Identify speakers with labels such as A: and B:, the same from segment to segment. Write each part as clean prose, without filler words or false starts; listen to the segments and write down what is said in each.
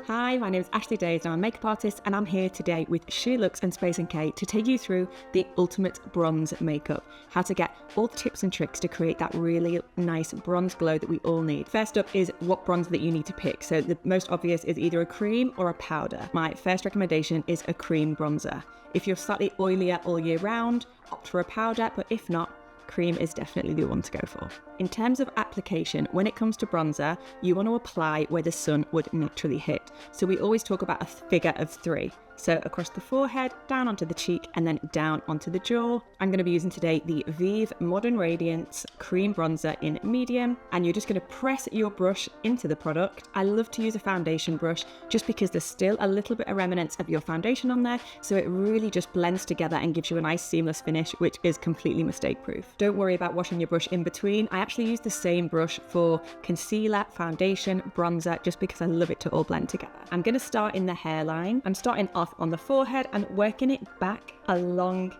A: Hi, my name is Ashley Days and I'm a makeup artist, and I'm here today with SheerLuxe and Space & K to take you through the ultimate bronze makeup, how to get all the tips and tricks to create that really nice bronze glow that we all need. First up is what bronzer that you need to pick. So the most obvious is either a cream or a powder. My first recommendation is a cream bronzer. If you're slightly oilier all year round, opt for a powder, but if not, cream is definitely the one to go for. In terms of application, when it comes to bronzer, you want to apply where the sun would naturally hit. So we always talk about a figure of 3. So across the forehead, down onto the cheek, and then down onto the jaw. I'm going to be using today the Vive Modern Radiance Cream Bronzer in medium, and you're just going to press your brush into the product. I love to use a foundation brush just because there's still a little bit of remnants of your foundation on there, so it really just blends together and gives you a nice seamless finish, which is completely mistake proof. Don't worry about washing your brush in between. I actually use the same brush for concealer, foundation, bronzer, just because I love it to all blend together. I'm going to start in the hairline. I'm starting off on the forehead and working it back along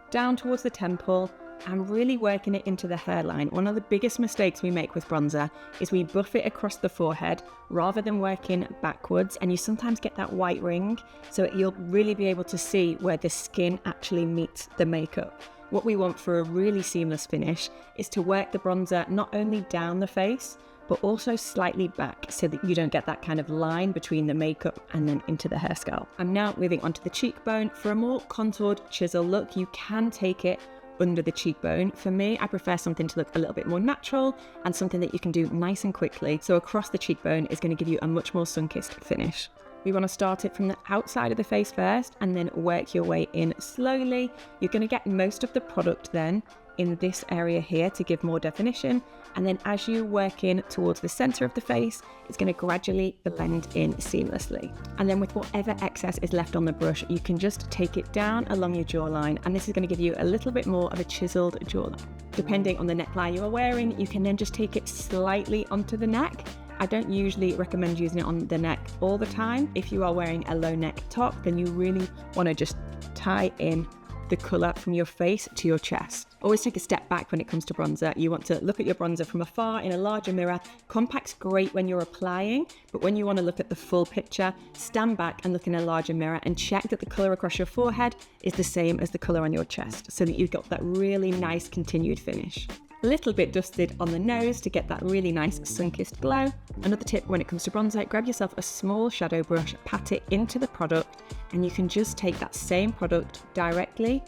A: down towards the temple and really working it into the hairline. One of the biggest mistakes we make with bronzer is we buff it across the forehead rather than working backwards, and you sometimes get that white ring, so you'll really be able to see where the skin actually meets the makeup. What we want for a really seamless finish is to work the bronzer not only down the face, but also slightly back so that you don't get that kind of line between the makeup and then into the hair scalp. I'm now moving onto the cheekbone. For a more contoured chisel look, you can take it under the cheekbone. For me, I prefer something to look a little bit more natural and something that you can do nice and quickly. So across the cheekbone is going to give you a much more sun-kissed finish. We want to start it from the outside of the face first and then work your way in slowly. You're going to get most of the product then in this area here to give more definition, and then as you work in towards the center of the face, it's going to gradually blend in seamlessly. And then with whatever excess is left on the brush, you can just take it down along your jawline, and this is going to give you a little bit more of a chiseled jawline. Depending on the neckline you are wearing, you can then just take it slightly onto the neck. I don't usually recommend using it on the neck all the time. If you are wearing a low neck top, then you really want to just tie in the colour from your face to your chest. Always take a step back when it comes to bronzer. You want to look at your bronzer from afar in a larger mirror. Compact's great when you're applying, but when you want to look at the full picture, stand back and look in a larger mirror and check that the colour across your forehead is the same as the colour on your chest, so that you've got that really nice continued finish. A little bit dusted on the nose to get that really nice sun-kissed glow. Another tip when it comes to bronzer, grab yourself a small shadow brush, pat it into the product, and you can just take that same product directly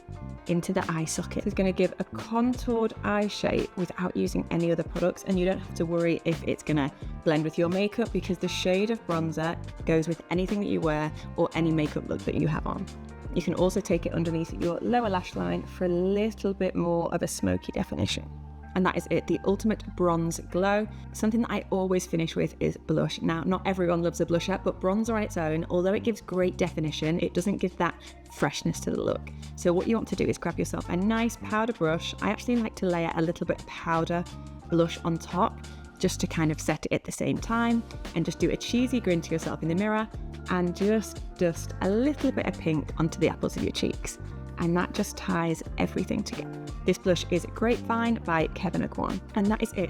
A: into the eye socket. It's going to give a contoured eye shape without using any other products, and you don't have to worry if it's going to blend with your makeup, because the shade of bronzer goes with anything that you wear or any makeup look that you have on. You can also take it underneath your lower lash line for a little bit more of a smoky definition. And that is it, the ultimate bronze glow. Something that I always finish with is blush. Now, not everyone loves a blusher, but bronzer on its own, although it gives great definition, it doesn't give that freshness to the look. So what you want to do is grab yourself a nice powder brush. I actually like to layer a little bit of powder blush on top, just to kind of set it at the same time, and just do a cheesy grin to yourself in the mirror and just dust a little bit of pink onto the apples of your cheeks. And that just ties everything together. This blush is Grapevine by Kevin Aquan, and that is it.